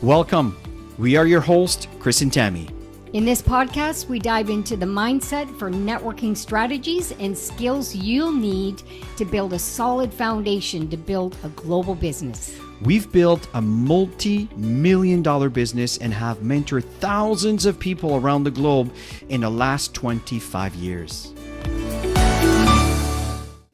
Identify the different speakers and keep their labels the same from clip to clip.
Speaker 1: Welcome. We are your hosts, Chris and Tammy.
Speaker 2: In this podcast, we dive into the mindset for networking strategies and skills you'll need to build a solid foundation to build a global business.
Speaker 1: We've built a multi-million-dollar business and have mentored thousands of people around the globe in the last 25 years.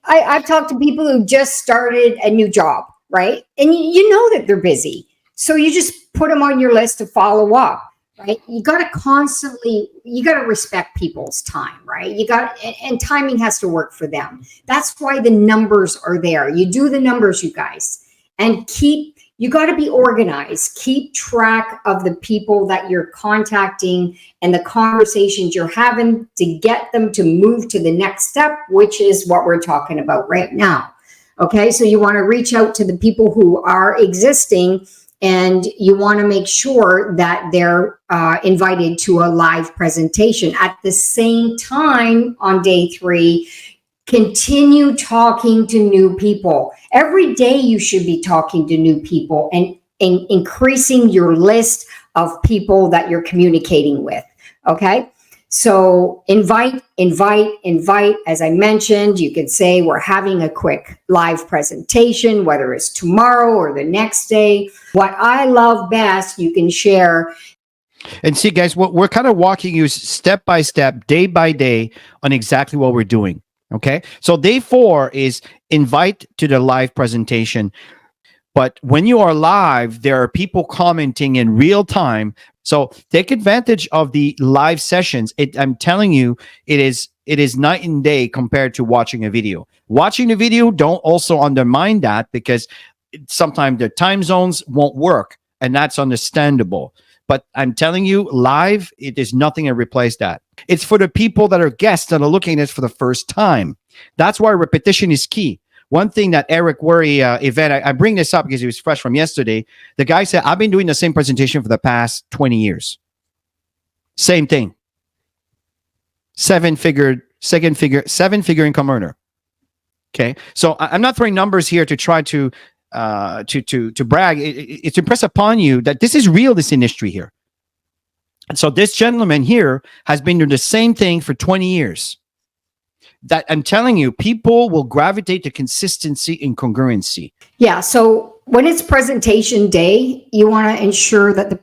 Speaker 2: I've talked to people who just started a new job, right? And you know that they're busy. So you just put them on your list to follow up, right? You got to respect people's time, right? And timing has to work for them. That's why the numbers are there. You do the numbers, you guys, and you got to be organized. Keep track of the people that you're contacting and the conversations you're having to get them to move to the next step, which is what we're talking about right now. Okay. So you want to reach out to the people who are existing, and you want to make sure that they're invited to a live presentation. At the same time, on day 3, continue talking to new people. Every day you should be talking to new people and increasing your list of people that you're communicating with. Okay. So invite. As I mentioned, you could say we're having a quick live presentation, whether it's tomorrow or the next day. What I love best, you can share.
Speaker 1: And see, guys, what we're kind of walking you step by step, day by day on exactly what we're doing. Okay. So day 4 is invite to the live presentation. But when you are live, there are people commenting in real time. So take advantage of the live sessions. I'm telling you, it is night and day compared to watching a video. Watching the video, don't also undermine that, because sometimes the time zones won't work, and that's understandable. But I'm telling you, live, it is nothing to replace that. It's for the people that are guests that are looking at this for the first time. That's why repetition is key. One thing that Eric Worre event, I bring this up because it was fresh from yesterday. The guy said, I've been doing the same presentation for the past 20 years. Same thing. 7-figure income earner. Okay. So I'm not throwing numbers here to try to brag. It's impressed upon you that this is real, this industry here. And so this gentleman here has been doing the same thing for 20 years. That I'm telling you, people will gravitate to consistency and congruency.
Speaker 2: Yeah. So when it's presentation day, you want to ensure that the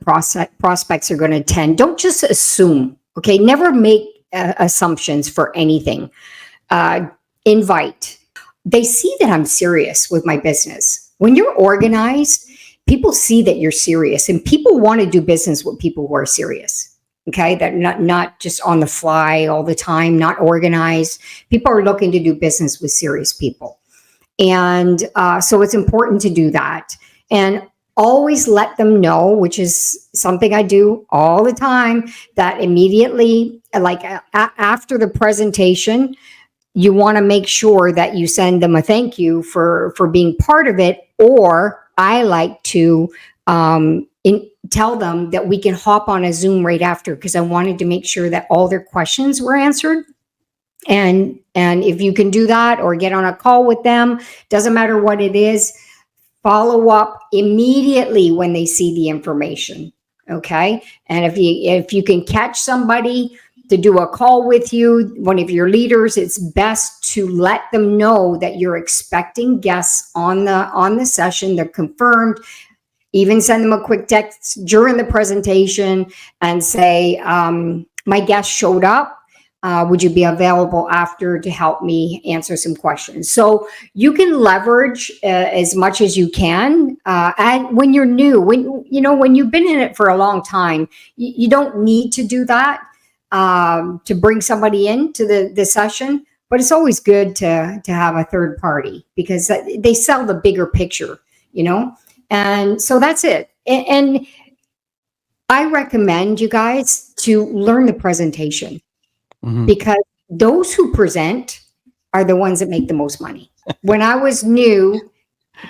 Speaker 2: prospects are going to attend. Don't just assume. Okay. Never make assumptions for anything. Invite. They see that I'm serious with my business. When you're organized, people see that you're serious, and people want to do business with people who are serious. Okay, that not just on the fly all the time, not organized. People are looking to do business with serious people. And so it's important to do that. And always let them know, which is something I do all the time, that immediately, like after the presentation, you want to make sure that you send them a thank you for being part of it. Or I like to tell them that we can hop on a Zoom right after, because I wanted to make sure that all their questions were answered. And if you can do that or get on a call with them, doesn't matter what it is, follow up immediately when they see the information. Okay. And if you can catch somebody to do a call with you, one of your leaders, it's best to let them know that you're expecting guests on the session. They're confirmed. Even send them a quick text during the presentation and say, my guest showed up. Would you be available after to help me answer some questions? So you can leverage as much as you can. And when you're new, when you've been in it for a long time, you don't need to do that to bring somebody into the session. But it's always good to have a third party, because they sell the bigger picture, And so that's it. And I recommend you guys to learn the presentation, because those who present are the ones that make the most money. When I was new,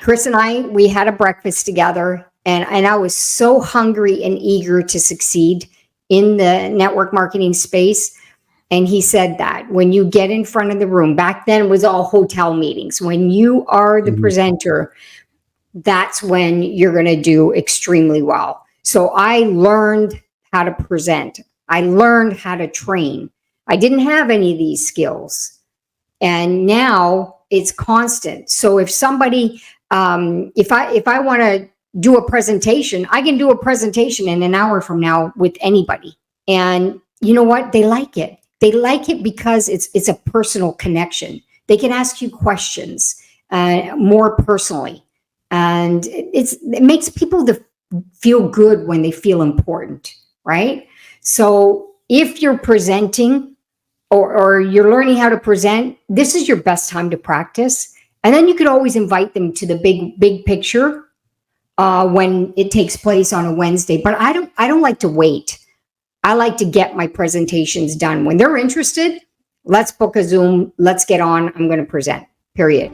Speaker 2: Chris and we had a breakfast together, and I was so hungry and eager to succeed in the network marketing space. And he said that when you get in front of the room, back then it was all hotel meetings. When you are the presenter, that's when you're going to do extremely well. So I learned how to present. I learned how to train. I didn't have any of these skills. And now it's constant. So if somebody, if I want to do a presentation, I can do a presentation in an hour from now with anybody. And you know what? They like it. They like it because it's a personal connection. They can ask you questions more personally, and it makes people feel good when they feel important, right? So if you're presenting or you're learning how to present, this is your best time to practice. And then you could always invite them to the big picture when it takes place on a Wednesday. But I don't like to wait. I like to get my presentations done. When they're interested, let's book a Zoom. Let's get on. I'm going to present, period.